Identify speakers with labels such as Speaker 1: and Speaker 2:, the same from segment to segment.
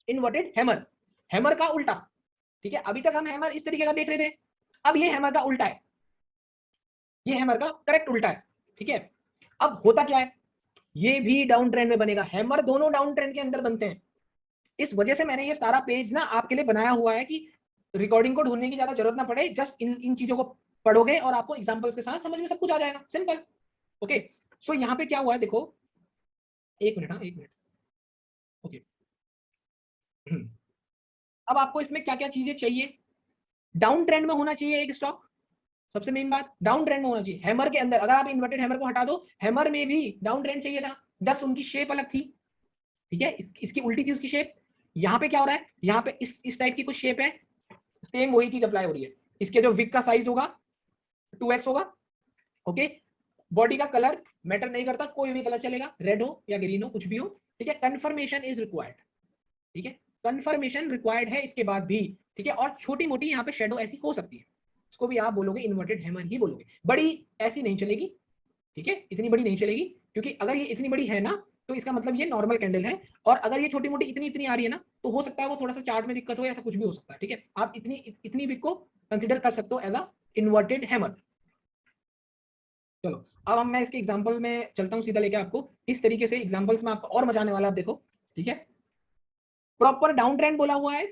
Speaker 1: Inverted hammer, hammer का उल्टा, ठीक है। अभी तक हम हैमर इस तरीके का देख रहे थे, अब ये हैमर का उल्टा है, ये हैमर का करेक्ट उल्टा है, ठीक है। अब होता क्या है, ये भी डाउन ट्रेंड में बनेगा, हैमर दोनों डाउन ट्रेंड के अंदर बनते हैं। इस वजह से मैंने ये सारा पेज ना आपके लिए बनाया हुआ है कि रिकॉर्डिंग को ढूंढने की ज्यादा जरूरत ना पड़े, जस्ट इन चीजों को पढ़ोगे और आपको एग्जांपल्स के साथ समझ में सब कुछ आ जाएगा, सिंपल। ओके, सो यहाँ पे क्या हुआ है देखो, एक मिनट, हाँ एक मिनट, ओके। अब आपको इसमें क्या क्या चीजें चाहिए, डाउन ट्रेंड में होना चाहिए एक स्टॉक, सबसे मेन बात डाउन ट्रेंड में होना चाहिए। हैमर के अंदर अगर आप इन्वर्टेड हैमर को हटा दो, हैमर में भी डाउन ट्रेंड चाहिए था, 10 उनकी शेप अलग थी, ठीक है, इसकी उल्टी थी उसकी शेप। यहाँ पे क्या हो रहा है, यहाँ पे इस टाइप की कुछ शेप है, सेम वही चीज अप्लाई हो रही है। इसके जो विक का साइज होगा 2x होगा, ओके। बॉडी का कलर मैटर नहीं करता, कोई भी कलर चलेगा, रेड हो या ग्रीन हो, कुछ भी हो, ठीक है। कंफर्मेशन इज रिक्वायर्ड, ठीक है, कंफर्मेशन रिक्वायर्ड है इसके बाद भी, ठीक है। और छोटी मोटी यहाँ पे शेडो ऐसी हो सकती है, इसको भी आप बोलोगे इन्वर्टेड हैमर ही बोलोगे, बड़ी ऐसी नहीं चलेगी, ठीक है, इतनी बड़ी नहीं चलेगी, क्योंकि अगर ये इतनी बड़ी है ना तो इसका मतलब ये नॉर्मल कैंडल है, और अगर ये छोटी मोटी इतनी इतनी आ रही है ना तो हो सकता है वो थोड़ा सा चार्ट में दिक्कत हो, ऐसा कुछ भी हो सकता है, ठीक है। आप इतनी बिग को कंसीडर कर सकते हो एज अ इन्वर्टेड हैमर। चलो अब मैं इसके एग्जांपल में चलता हूँ सीधा लेके आपको, इस तरीके से एग्जांपल्स में आपको और मजा आने वाला, आप देखो, ठीक है। प्रॉपर डाउन ट्रेंड बोला हुआ है,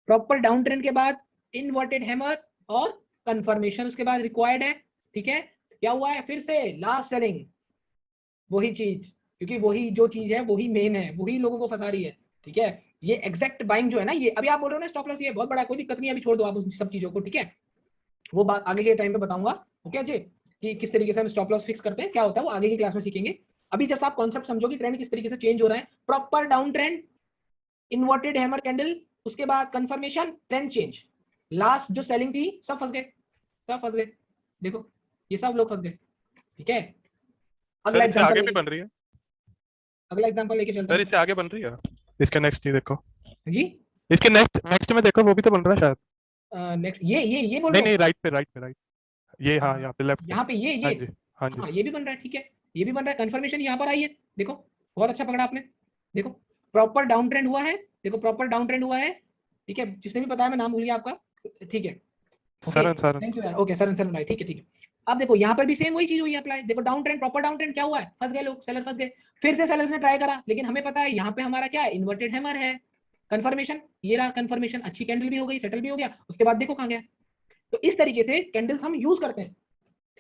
Speaker 1: प्रॉपर डाउन ट्रेंड के बाद इन्वर्टेड हैमर और कंफर्मेशन उसके बाद रिक्वायर्ड है, ठीक है। क्या हुआ है, फिर से लास्ट सेलिंग, वही चीज, क्योंकि वही जो चीज है वही मेन है, वही लोगों को फंसा रही है, ठीक है। ये एग्जैक्ट बाइंग जो है ना, ये अभी आप बोल रहे हो ना स्टॉप लॉस, ये बहुत बड़ा, कोई दिक्कत नहीं, अभी छोड़ दो आप उन सब चीजों को, ठीक है। वो बात आगे के टाइम पे बताऊंगा, ओके जी, कि किस तरीके से हम स्टॉप लॉस फिक्स करते हैं, क्या होता है वो आगे की क्लास में सीखेंगे। अभी जस्ट आप कॉन्सेप्ट समझो कि ट्रेंड किस तरीके से चेंज हो रहा है, proper down trend, inverted hammer candle, उसके बाद कंफर्मेशन, ट्रेंड चेंज, लास्ट जो सेलिंग थी सब फंस गए, सब फंस गए, देखो ये सब लोग फंस गए, ठीक है। अगला
Speaker 2: सर इससे आगे
Speaker 1: एग्जांपल
Speaker 2: भी
Speaker 1: लेके,
Speaker 2: बन रही है,
Speaker 1: अगला एग्जांपल लेके चलता
Speaker 2: सर
Speaker 1: हूँ
Speaker 2: इससे आगे बन रही है, इसके नेक्स्ट ये देखो,
Speaker 1: जी।
Speaker 2: इसके नेक्स्ट नेक्स्ट में देखो वो भी तो बन रहा है शायद।
Speaker 1: नेक्स्ट ये बोल
Speaker 2: नहीं
Speaker 1: रहे
Speaker 2: नहीं,
Speaker 1: हो,
Speaker 2: राइट पे, राइट पे, राइट, ये हाँ यहाँ पे लेफ्ट पे।
Speaker 1: यहाँ पे ये
Speaker 2: हाँ जी, हाँ जी।
Speaker 1: हाँ ये भी बन रहा है, ठीक है, ये भी बन रहा है, कंफर्मेशन यहाँ पर आई है, देखो बहुत अच्छा पकड़ा आपने, देखो प्रॉपर डाउन ट्रेंड हुआ है, देखो प्रॉपर डाउन ट्रेंड हुआ है, ठीक है। जिसने भी बताया मैं नाम भूल गया आपका, ठीक है, okay
Speaker 2: Saran Saran.
Speaker 1: Thank you यार, ओके सरन सरन भाई, ठीक है ठीक है। अब देखो यहाँ पर भी सेम वही चीज हुई है अप्लाई, देखो down trend, proper down trend, क्या हुआ है, फंस गए लोग, सेलर फंस गए, फिर से सेलर्स ने ट्राई करा, लेकिन हमें पता है यहाँ पे हमारा क्या है, इन्वर्टेड हैमर है। कंफर्मेशन, ये रहा कंफर्मेशन, अच्छी कैंडल भी हो गई, सेटल भी हो गया, उसके बाद देखो कहाँ गया। तो इस तरीके से कैंडल्स हम यूज करते हैं,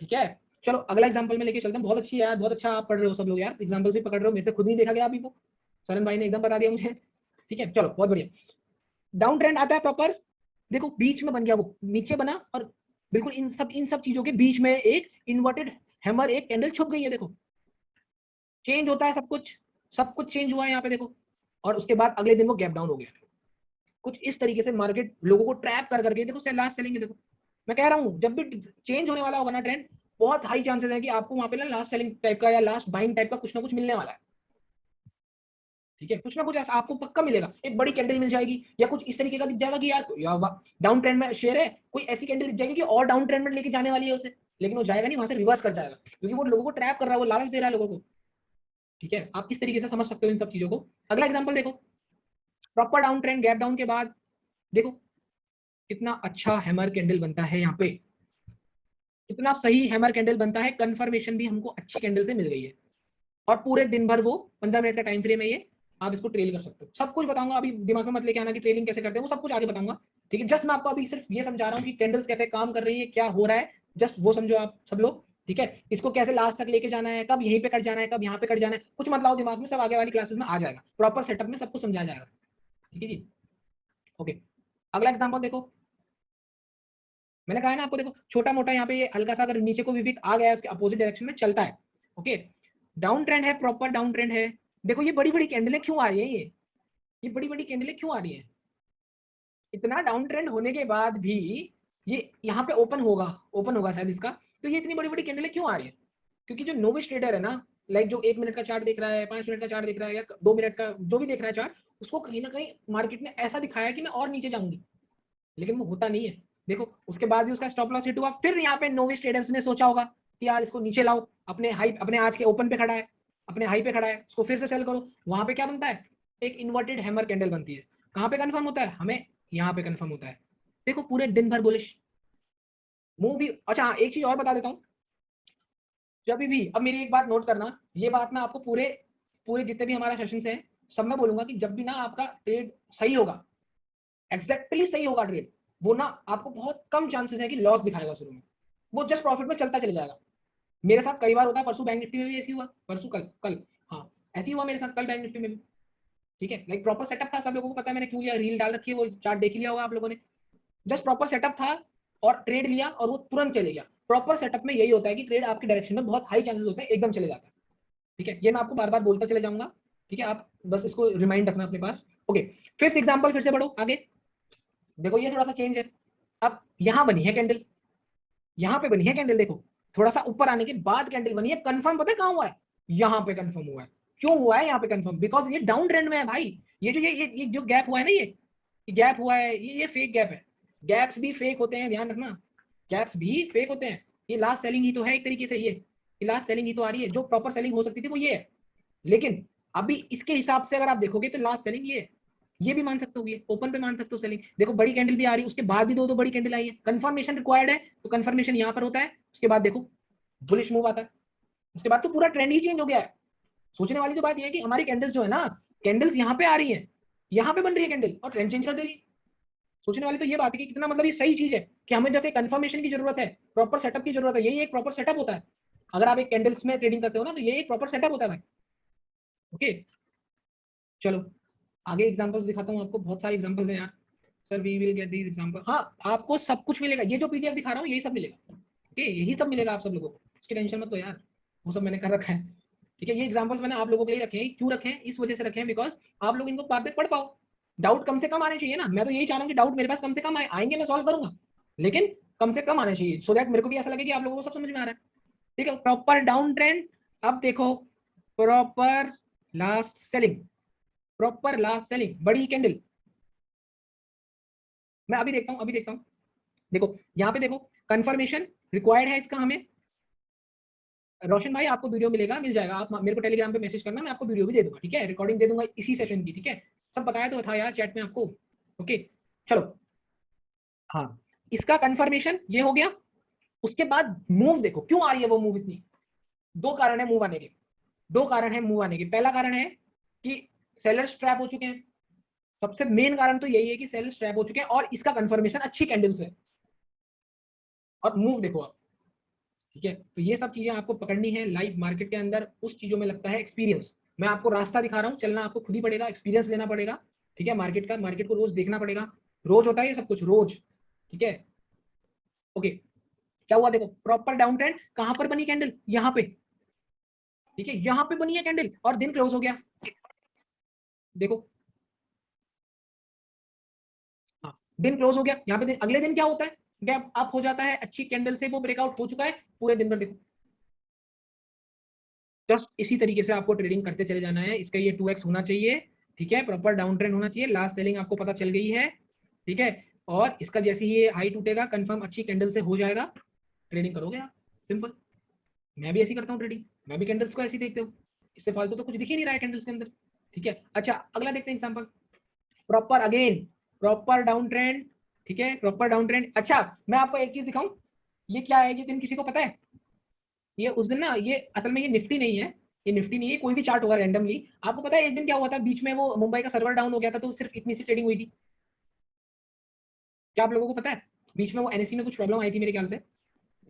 Speaker 1: ठीक है। चलो अगला एग्जांपल में लेके चलते हैं, बहुत अच्छी है यार, बहुत अच्छा आप पढ़ रहे हो सब लोग यार, एग्जांपल भी पकड़ रहे हो, मेरे से खुद नहीं देखा गया अभी वो, सरन भाई ने एकदम बता दिया मुझे, ठीक है। चलो बहुत बढ़िया, डाउन ट्रेंड आता है प्रॉपर, देखो बीच में बन गया, वो नीचे बना और बिल्कुल इन सब चीजों के बीच में एक इन्वर्टेड हैमर, एक कैंडल छुप गई है, देखो चेंज होता है सब कुछ, सब कुछ चेंज हुआ है यहाँ पे देखो, और उसके बाद अगले दिन वो गैप डाउन हो गया। कुछ इस तरीके से मार्केट लोगों को ट्रैप कर करके, देखो लास्ट सेलिंग है, देखो मैं कह रहा हूँ जब भी चेंज होने वाला होगा ना ट्रेंड, बहुत हाई चांसेस है कि आपको वहां पे ना लास्ट सेलिंग टाइप का या लास्ट बाइंग टाइप का कुछ ना कुछ मिलने वाला है, ठीक है। कुछ ना कुछ ऐसा आपको पक्का मिलेगा, एक बड़ी कैंडल मिल जाएगी, या कुछ इस तरीके का दिख जाएगा कि यार डाउन ट्रेंड में शेयर है, कोई ऐसी कैंडल दिख जाएगी कि और डाउन ट्रेंड में लेके जाने वाली है उसे, लेकिन वो जाएगा नहीं, वहां से रिवर्स कर जाएगा, क्योंकि वो लोगों को ट्रैप कर रहा है, वो लालच दे रहा है लोगों को, ठीक है। आप इस तरीके से समझ सकते हो इन सब चीजों को। अगला एग्जाम्पल देखो, proper down trend, gap down के बाद देखो कितना अच्छा हैमर कैंडल बनता है यहाँ पे, इतना सही हैमर कैंडल बनता है, कंफर्मेशन भी हमको अच्छी कैंडल से मिल गई है, और पूरे दिन भर वो 15 मिनट का टाइम फ्रेम है ये, आप इसको ट्रेल कर सकते हो, सब कुछ बताऊंगा, अभी दिमाग में मत लेके आना कि ट्रेलिंग कैसे करते हैं, वो सब कुछ आगे बताऊंगा, ठीक है। जस्ट मैं आपको अभी सिर्फ ये समझा रहा हूँ कि कैंडल्स कैसे काम कर रही है, क्या हो रहा है, जस्ट वो समझो आप सब लोग, ठीक है। इसको कैसे लास्ट तक लेके जाना है, कब यहीं पे कट जाना है, कब यहाँ पे कट जाना है, कुछ मत लाओ दिमाग में, सब आगे वाली क्लासेस में आ जाएगा, प्रॉपर सेटअप में सब कुछ समझाया जाएगा, ठीक है जी, ओके। अगला एग्जाम्पल देखो, मैंने कहा है ना आपको, देखो छोटा मोटा यहाँ पे ये हल्का सा अगर नीचे को विविक आ गया है उसके अपोजिट डायरेक्शन में चलता है, ओके। डाउन ट्रेंड है, प्रॉपर डाउन ट्रेंड है, देखो ये बड़ी बड़ी कैंडलें क्यों आ रही है, ये बड़ी बड़ी कैंडलें क्यों आ रही है, इतना डाउन ट्रेंड होने के बाद भी ये यहाँ पे ओपन होगा शायद इसका, तो ये इतनी बड़ी बड़ी कैंडलें क्यों आ रही है, क्योंकि जो नोविस ट्रेडर है ना, लाइक जो 1 मिनट का चार्ट देख रहा है, 5 मिनट का चार्ट देख रहा है, या 2 मिनट का जो भी देख रहा है चार्ट, उसको कहीं ना कहीं मार्केट ने ऐसा दिखाया कि मैं और नीचे जाऊंगी, लेकिन वो होता नहीं है। देखो उसके बाद भी उसका स्टॉप लॉस हिट हुआ, फिर यहाँ पे नोविस ट्रेडर्स ने सोचा होगा कि यार इसको नीचे लाओ, अपने हाई, अपने आज के ओपन पे खड़ा है, अपने हाई पे खड़ा है, इसको फिर से सेल करो, वहां पे क्या बनता है, एक इन्वर्टेड हैमर कैंडल बनती है। कहाँ पे कंफर्म होता है? हमें यहाँ पे कंफर्म होता है। देखो पूरे दिन भर बुलिश मूव भी। अच्छा हाँ, एक चीज और बता देता हूँ, जब भी, अब मेरी एक बात नोट करना, ये बात मैं आपको पूरे पूरे जितने भी हमारा सेशन है सब में बोलूंगा कि जब भी ना आपका ट्रेड सही होगा, एग्जैक्टली सही होगा ट्रेड, वो ना आपको बहुत कम चांसेस है कि लॉस दिखाएगा शुरू में, वो जस्ट प्रॉफिट में चलता चले जाएगा। मेरे साथ कई बार होता है, परसों बैंक निफ्टी में भी ऐसी हुआ, परसों कल कल हाँ ऐसी हुआ मेरे साथ, कल बैंक निफ्टी में भी। ठीक है, लाइक प्रॉपर सेटअप था, सब लोगों को पता है मैंने क्यों लिया, रील डाल रखी है, वो चार्ट देख लिया होगा आप लोगों ने। जस्ट प्रॉपर सेटअप था और ट्रेड लिया और वो तुरंत चले गया। प्रॉपर सेटअप में यही होता है कि ट्रेड आपके डायरेक्शन में बहुत हाई चांसेस होते हैं एकदम चले जाता है। ठीक है, ये मैं आपको बार बार बोलता चले जाऊंगा। ठीक है, आप बस इसको रिमाइंड रखना अपने पास। ओके, फिफ्थ एग्जांपल, फिर से बढ़ो आगे। देखो ये थोड़ा सा चेंज है, अब यहाँ बनी है कैंडल, यहाँ पे बनी है कैंडल, देखो थोड़ा सा ऊपर आने के बाद कैंडल बनी है। कंफर्म पता है कहाँ हुआ है? यहाँ पे कंफर्म हुआ है। क्यों हुआ है यहाँ पे कंफर्म? बिकॉज ये डाउन ट्रेंड में है भाई। ये जो ये जो गैप हुआ है ना, ये गैप हुआ है, ये फेक गैप है। गैप्स भी फेक होते हैं, ध्यान रखना, गैप्स भी फेक होते हैं। ये लास्ट सेलिंग ही तो है एक तरीके से, ये लास्ट सेलिंग ही तो आ रही है। जो प्रॉपर सेलिंग हो सकती थी वो ये है, लेकिन अभी इसके हिसाब से अगर आप देखोगे तो लास्ट सेलिंग ये है। ये भी मान सकते हो, ये ओपन पे मान सकते हो सेलिंग। देखो बड़ी कैंडल भी आ रही है, उसके बाद भी दो दो बड़ी कैंडल आई है। कंफर्मेशन रिक्वायर्ड है, तो कंफर्मेशन यहाँ पर होता है, उसके बाद देखो बुलिश मूव आता है, उसके बाद तो पूरा ट्रेंड ही चेंज हो गया है। सोचने वाली तो बात ये है कि हमारी कैंडल्स जो है ना, कैंडल्स यहाँ पे आ रही है, यहाँ पे बन रही है कैंडल और ट्रेंड चेंज कर दे रही है। सोचने वाली तो ये बात है कि कितना मतलब ये सही चीज है कि हमें जैसे कंफर्मेशन की जरूरत है, प्रॉपर सेटअप की जरूरत है। यही एक प्रॉपर सेटअप होता है। अगर आप एक कैंडल्स में ट्रेडिंग करते हो ना, तो ये एक प्रॉपर सेटअप होता है भाई। ओके, चलो आगे एग्जांपल्स दिखाता हूँ आपको, बहुत सारे एग्जांपल्स हैं यार। Sir we will get these example. हाँ, आपको सब कुछ मिलेगा, ये जो पीडीएफ दिखा रहा हूँ यही सब मिलेगा। ओके, यही सब मिलेगा आप सब लोगों को, इसकी टेंशन मत लो यार, वो सब मैंने कर रखा है। ठीक है, ये एग्जांपल्स मैंने आप लोगों के लिए रखे हैं। क्यों रखे हैं? इस वजह से रखे हैं बिकॉज आप लोग इनको बाद में पढ़ पाओ। डाउट कम से कम आने चाहिए ना, मैं तो यही चाह रहा हूँ कि डाउट मेरे पास कम से कम आएंगे, मैं सॉल्व करूंगा, लेकिन कम से कम आने चाहिए, सो दैट मेरे को भी ऐसा लगे कि आप लोगों को सब समझ में आ रहा है। ठीक है, प्रॉपर डाउन ट्रेंड। अब देखो proper last selling, proper last selling, बड़ी कैंडल। मैं अभी देखता हूँ, अभी देखता हूँ। देखो यहाँ पे देखो, कंफर्मेशन रिक्वायर्ड है इसका हमें। रोशन भाई आपको वीडियो मिलेगा, मिल जाएगा, आप मेरे को टेलीग्राम पे मैसेज करना, मैं आपको वीडियो भी दे दूंगा। ठीक है, रिकॉर्डिंग दे दूंगा इसी सेशन की। ठीक है, सब बताया तो था यार चैट में आपको। ओके, चलो हाँ, इसका कंफर्मेशन ये हो गया। उसके बाद मूव देखो क्यों आ रही है वो मूव इतनी। दो कारण है मूव आने के, दो कारण है मूव आने के। पहला कारण है कि सेलर्स ट्रैप हो चुके हैं। सबसे मेन कारण तो यही है कि सेलर्स ट्रैप हो चुके हैं और इसका कंफर्मेशन अच्छी कैंडल्स है। और मूव देखो आप। ठीक है, तो ये सब चीजें आपको पकड़नी है लाइव मार्केट के अंदर। उस चीजों में लगता है एक्सपीरियंस। मैं आपको रास्ता दिखा रहा हूँ, चलना आपको खुद ही पड़ेगा, एक्सपीरियंस लेना पड़ेगा। ठीक है, मार्केट का, मार्केट को रोज देखना पड़ेगा। रोज होता है ये सब कुछ, रोज। ठीक है, ओके, क्या हुआ देखो, प्रॉपर डाउन ट्रेंड। कहां पर बनी कैंडल? यहाँ पे। ठीक है, यहाँ पे बनी है कैंडल और दिन क्लोज हो गया। देखो हाँ, दिन क्लोज हो गया। यहाँ पे दिन, अगले दिन क्या होता है? गैप अप हो जाता है, अच्छी कैंडल से वो ब्रेकआउट हो चुका है। पूरे दिन भर देखो, जस्ट इसी तरीके से आपको ट्रेडिंग करते चले जाना है। इसका ये 2x होना चाहिए। ठीक है, प्रॉपर डाउन ट्रेंड होना चाहिए, लास्ट सेलिंग आपको पता चल गई है। ठीक है, और इसका जैसे ही ये हाई टूटेगा, कंफर्म अच्छी कैंडल से हो जाएगा, ट्रेडिंग करोगे आप, सिंपल। मैं भी ऐसी करता हूँ ट्रेडिंग, मैं भी कैंडल्स को ऐसे ही देखते हूँ। इससे फालतू तो कुछ दिख ही नहीं रहा है कैंडल्स के अंदर। ठीक है, अच्छा अगला देखते हैं example. Proper again, proper down trend. ठीक है, प्रॉपर डाउन ट्रेंड। अच्छा मैं आपको एक चीज दिखाऊं, ये क्या है? ये दिन किसी को पता है? ये उस दिन ना, ये असल में ये निफ्टी नहीं है, ये निफ्टी नहीं है, कोई भी चार्ट होगा रैंडमली। आपको पता है एक दिन क्या हुआ था? बीच में वो मुंबई का सर्वर डाउन हो गया था, तो सिर्फ इतनी सी ट्रेडिंग हुई थी। क्या आप लोगों को पता है? बीच में वो एनएससी में कुछ प्रॉब्लम आई थी मेरे ख्याल से,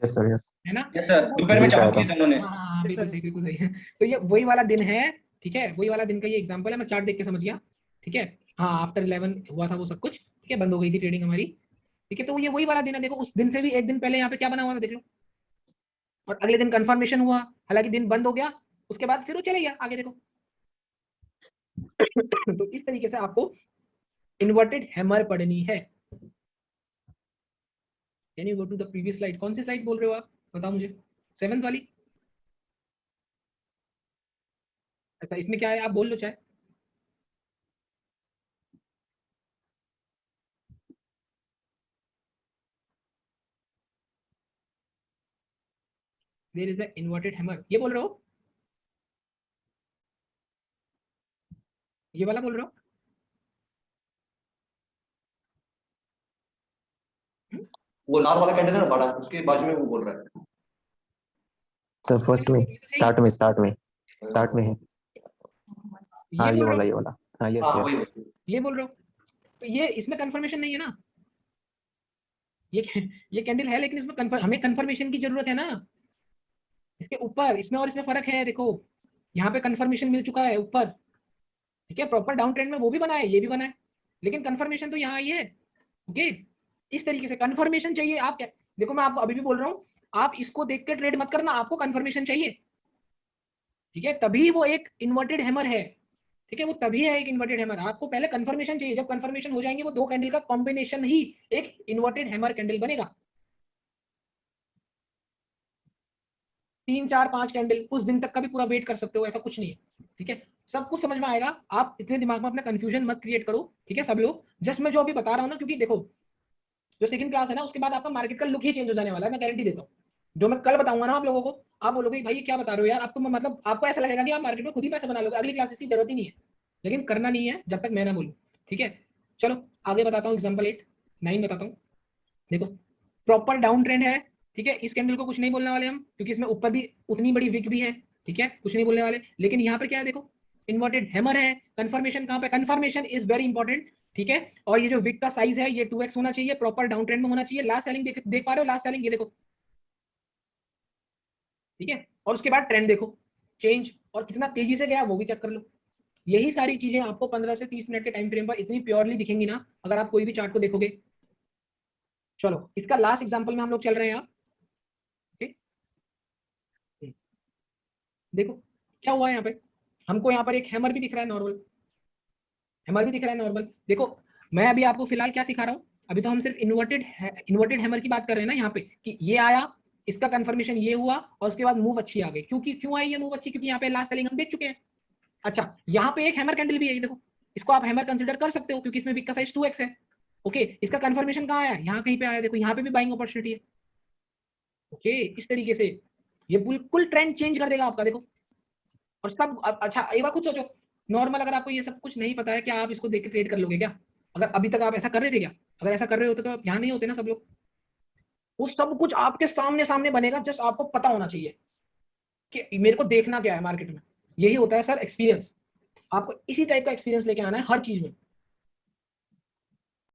Speaker 3: यस सर, यस
Speaker 1: है ना?
Speaker 4: यस सर,
Speaker 1: तो वो
Speaker 4: दोपहर में
Speaker 3: देख रहा
Speaker 4: चालू
Speaker 3: था।
Speaker 4: किया था उन्होंने।
Speaker 1: हाँ हाँ हाँ, बिल्कुल सही, बिल्कुल सही है। तो ये वही वाला दिन है। ठीक है, वही वाला दिन का ये एग्जांपल है, मैं चार्ट देख के समझ गया। ठीक है, हाँ आफ्टर 11 हुआ था वो सब कुछ। ठीक है, बंद हो गई थी ट्रेडिंग हमारी। ठीक है, तो ये वही वाला दिन है। देखो उस दिन से भी एक दिन पहले यहाँ पे क्या बना हुआ था देख लो, और अगले दिन कंफर्मेशन हुआ, हालांकि दिन बंद हो गया, उसके बाद फिर वो चले गया आगे देखो। तो इस तरीके से आपको इन्वर्टेड हैमर पढ़नी है। Can you go to the previous slide? कौन सी स्लाइड बोल रहे हो आप, बताओ मुझे। 7th वाली? अच्छा इसमें क्या है आप बोल लो चाहे। There is a inverted hammer, ये बोल रहे हो? ये वाला बोल रहा हूँ।
Speaker 3: वो लाल वाला कैंडल है ना बड़ा, उसके बाजू में वो बोल रहा है।
Speaker 4: सर फर्स्ट में, स्टार्ट में है। हाँ
Speaker 1: ये
Speaker 4: ये
Speaker 1: बोल रहा
Speaker 4: वाला,
Speaker 1: हूँ,
Speaker 4: ये वाला, हाँ यस
Speaker 3: हाँ
Speaker 4: यस।
Speaker 3: वही
Speaker 1: ये बोल रहा हूँ। तो ये इसमें कंफर्मेशन नहीं है ना, ये कैंडल है लेकिन इसमें हमें कंफर्मेशन की जरूरत है ना। इसके ऊपर इसमें और इसमें फर्क है, देखो यहाँ पे कंफर्मेशन मिल चुका है ऊपर, ठीक है, प्रॉपर डाउन ट्रेंड में वो भी बना है, ये भी बना है, लेकिन कंफर्मेशन तो यहाँ आई है। ओके, इस तरीके से कंफर्मेशन चाहिए। आप क्या, देखो मैं आपको अभी भी बोल रहा हूँ, आप इसको देख के ट्रेड मत करना, आपको कंफर्मेशन चाहिए, ठीक है, तभी वो एक इन्वर्टेड हैमर है, ठीक है, वो तभी है एक इन्वर्टेड हैमर। आपको पहले कंफर्मेशन चाहिए, जब कंफर्मेशन हो जाएंगे वो दो कैंडल का कॉम्बिनेशन ही एक इन्वर्टेड हैमर कैंडल बनेगा। 3 4 5 कैंडल उस दिन तक का भी पूरा वेट कर सकते हो, ऐसा कुछ नहीं है, ठीक है, सब कुछ समझ में आएगा। आप इतने दिमाग में अपना कंफ्यूजन मत क्रिएट करो, ठीक है सब लोग। जस्ट मैं जो अभी बता रहा हूँ ना, क्योंकि देखो जो सेकंड क्लास है ना, उसके बाद आपका मार्केट का लुक ही चेंज हो जाने वाला है, मैं गारंटी देता हूँ। जो मैं कल बताऊंगा ना आप लोगों को, आप बोलोगे भाई क्या बता रहे हो यार, अब तो मतलब आपको ऐसा लगेगा कि आप मार्केट में खुद ही पैसे बना लोगे, अगली क्लासेस की जरूरत ही नहीं है, लेकिन करना नहीं है जब तक मैं ना बोलूँ, ठीक है। चलो आगे बताता हूँ, एग्जाम्पल 9 बताता हूँ। देखो प्रॉपर डाउन ट्रेंड है, ठीक है, इस कैंडल को कुछ नहीं बोलने वाले हम, क्योंकि इसमें ऊपर भी उतनी बड़ी विक भी है, ठीक है, कुछ नहीं बोलने वाले। लेकिन यहाँ पर क्या है, देखो इन्वर्टेड हैमर है, कंफर्मेशन कहाँ पे, कंफर्मेशन इज वेरी इंपॉर्टेंट, ठीक है। और ये जो विक का साइज है ये 2x होना चाहिए, प्रॉपर डाउन ट्रेंड में होना चाहिए। लास्ट सेलिंग देख पा रहे हो, लास्ट सेलिंग ये देखो, ठीक है, और उसके बाद ट्रेंड देखो चेंज, और कितना तेजी से गया वो भी चेक कर लो। यही सारी चीजें आपको 15 से 30 मिनट के टाइम फ्रेम पर इतनी प्योरली दिखेंगी ना, अगर आप कोई भी चार्ट को देखोगे। चलो इसका लास्ट एग्जांपल में हम लोग चल रहे हैं यहाँ, ठीक, देखो क्या हुआ यहाँ पे, हमको यहाँ पर एक हैमर भी दिख रहा है नॉर्मल, हैमर भी दिख रहा है नॉर्मल। देखो मैं अभी आपको फिलहाल क्या सिखा रहा हूँ, अभी तो हम सिर्फ इन्वर्टेड हैमर की बात कर रहे हैं ना यहाँ पे, कि ये आया, इसका कंफर्मेशन ये हुआ, और उसके बाद मूव अच्छी आ गई। क्यों आई ये मूव अच्छी, क्योंकि यहाँ पे लास्ट सेलिंग हम देख चुके हैं। अच्छा यहाँ पे एक हैमर कैंडल भी है, ये देखो, इसको आप हैमर कंसिडर कर सकते हो, क्योंकि इसमें विक का साइज 2x है। ओके, इसका कंफर्मेशन कहाँ आया, यहाँ कहीं पे आया, देखो यहाँ पे भी बाइंग अपॉर्चुनिटी है। ओके, इस तरीके से ये बिल्कुल ट्रेंड चेंज कर देगा आपका, देखो। और सब अच्छा एक बार खुद सोचो, नॉर्मल अगर आपको ये सब कुछ नहीं पता है, क्या आप इसको देख के ट्रेड कर लोगे क्या? अगर अभी तक आप ऐसा कर रहे थे क्या? अगर ऐसा कर रहे होते तो आप यहाँ नहीं होते ना सब लोग। वो सब कुछ आपके सामने सामने बनेगा, जस्ट आपको पता होना चाहिए कि मेरे को देखना क्या है मार्केट में। यही होता है सर एक्सपीरियंस, आपको इसी टाइप का एक्सपीरियंस लेके आना है हर चीज में।